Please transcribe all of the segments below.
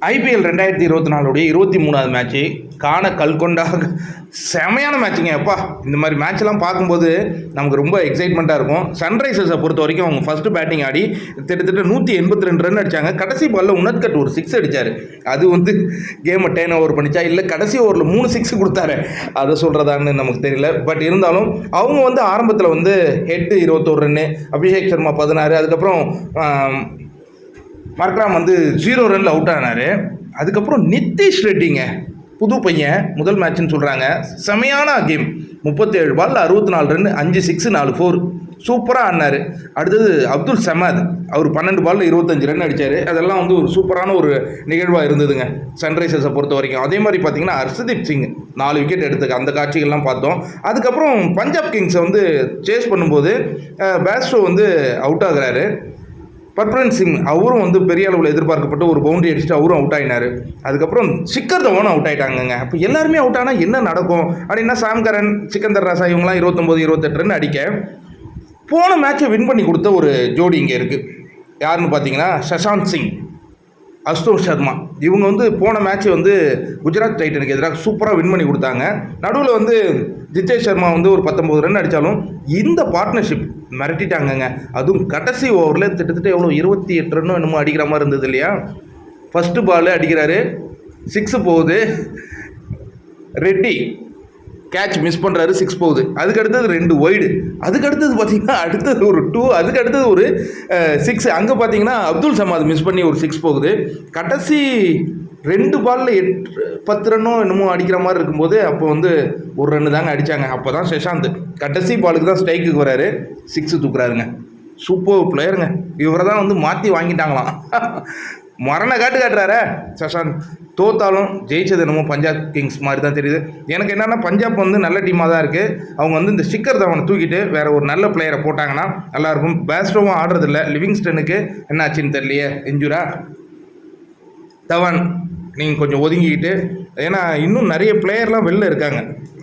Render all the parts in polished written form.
IPL 2024 23வது match காண கல்கொண்டா செமையான மேட்சுங்க. அப்பா இந்த மாதிரி மேட்ச்லாம் பார்க்கும்போது நமக்கு ரொம்ப எக்ஸைட்மெண்ட்டாக இருக்கும். சன்ரைசர்ஸை பொறுத்த வரைக்கும் அவங்க ஃபஸ்ட்டு பேட்டிங் ஆடி கிட்டத்தட்ட 182 ரன் அடித்தாங்க. கடைசி பாலில் உனத்கட் ஒரு 6 அடித்தார். அது கேமை டேர்ன் ஓவர் பண்ணிச்சா இல்லை கடைசி ஓவரில் 3 6 கொடுத்தாரு, அதை சொல்கிறதான்னு நமக்கு தெரியல. பட் இருந்தாலும் அவங்க ஆரம்பத்தில் ஹெட்டு 21 ரன்னு, அபிஷேக் சர்மா 16, அதுக்கப்புறம் மர்க்ராம் 0 ரனில் அவுட் ஆனார். அதுக்கப்புறம் நிதிஷ் ரெட்டிங்க, புது பையன், முதல் மேட்ச்னு சொல்கிறாங்க. செமையான கேம். 37 பால் 64 ரன், 5 6 4 4 சூப்பராக ஆடினார். அடுத்தது அப்துல் சமத், அவர் 12 பாலில் 25 ரன் அடித்தார். அதெல்லாம் ஒரு சூப்பரான ஒரு நிகழ்வாக இருந்ததுங்க சன்ரைசர்ஸை பொறுத்த வரைக்கும். அதே மாதிரி பார்த்தீங்கன்னா ஹர்ஷதீப் சிங் 4 விக்கெட் எடுத்துக்க அந்த காட்சிகள்லாம் பார்த்தோம். அதுக்கப்புறம் பஞ்சாப் கிங்ஸை சேஸ் பண்ணும்போது பேஸ்டோ அவுட் ஆகுறாரு. பர்ப்ரன் சிங் அவரும் பெரிய அளவில் எதிர்பார்க்கப்பட்டு ஒரு பவுண்டரி அடிச்சுட்டு அவரும் அவுட் ஆகினார். அதுக்கப்புறம் சிக்கர் தவானும் அவுட் ஆகிட்டாங்கங்க. அப்போ எல்லாருமே அவுட் ஆனால் என்ன நடக்கும் அப்படின்னா சாம்கரன், சிக்கந்தர் ராசா இவங்களாம் 29 28 ரன் அடிக்க போன மேட்சை வின் பண்ணி கொடுத்த ஒரு ஜோடி இங்கே இருக்குது. யாருன்னு பார்த்தீங்கன்னா சஷாந்த் சிங், அஸ்தோஷ் சர்மா. இவங்க போன மேட்ச்சு குஜராத் டைட்டனுக்கு எதிராக சூப்பராக வின் பண்ணி கொடுத்தாங்க. நடுவில் ஜித்தேஷ் சர்மா ஒரு 19 ரன் அடித்தாலும் இந்த பார்ட்னர்ஷிப் மிரட்டிட்டாங்கங்க. அதுவும் கடைசி ஓவரில் கிட்டத்தட்ட எவ்வளோ 28 ரன்னும் என்னமோ அடிக்கிற மாதிரி இருந்தது இல்லையா. ஃபஸ்ட்டு பால் அடிக்கிறாரு, 6 போகுது. ரெட்டி கேட்ச் மிஸ் பண்ணுறாரு, 6 போகுது. அதுக்கு அடுத்தது 2 ஒய்டு. அதுக்கு அடுத்தது பார்த்தீங்கன்னா அடுத்தது ஒரு 2, அதுக்கு அடுத்தது ஒரு 6. அங்கே பார்த்தீங்கன்னா அப்துல் சமாத் மிஸ் பண்ணி ஒரு 6 போகுது. கடைசி 2 பாலில் 10 ரன்னோ என்னமோ அடிக்கிற மாதிரி இருக்கும்போது அப்போ 1 ரன்னு தாங்க அடித்தாங்க. அப்போ தான் சஷாந்த் கடைசி பாலுக்கு தான் ஸ்ட்ரைக்குக்கு வராரு, 6 தூக்குறாருங்க. சூப்பர் பிளேயருங்க. இவரை தான் மாற்றி வாங்கிட்டாங்களாம். மரண காட்டுறாரே சஷாந்த். தோத்தாலும் ஜெயிச்சது என்னமோ பஞ்சாப் கிங்ஸ் மாதிரி தான் தெரியுது எனக்கு. என்னென்னா பஞ்சாப் நல்ல டீமாக தான் இருக்குது. அவங்க இந்த ஷிக்கர் தவனை தூக்கிட்டு வேறு ஒரு நல்ல பிளேயரை போட்டாங்கன்னா நல்லாயிருக்கும். பேஸ்டோவும் ஆடுறதில்ல. லிவிங்ஸ்டனுக்கு என்ன ஆச்சுன்னு தெரியலையே, இன்ஜூரா. தவான் நீங்கள் கொஞ்சம் ஒதுங்கிக்கிட்டு, ஏன்னா இன்னும் நிறைய பிளேயர்லாம் வெளில இருக்காங்க,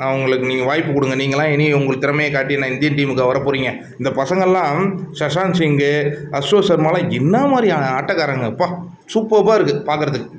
அவங்களுக்கு நீங்கள் வாய்ப்பு கொடுங்க. நீங்களாம் இனி உங்களுக்கு திறமையை காட்டி நான் இந்தியன் டீமுக்கு வர போகிறீங்க. இந்த பசங்கள்லாம் சஷாந்த் சிங்கு, அஸ்தோஷ் சர்மாலாம் என்ன மாதிரி ஆட்டக்காரங்க, அப்பா சூப்பராக இருக்குது பார்க்குறதுக்கு.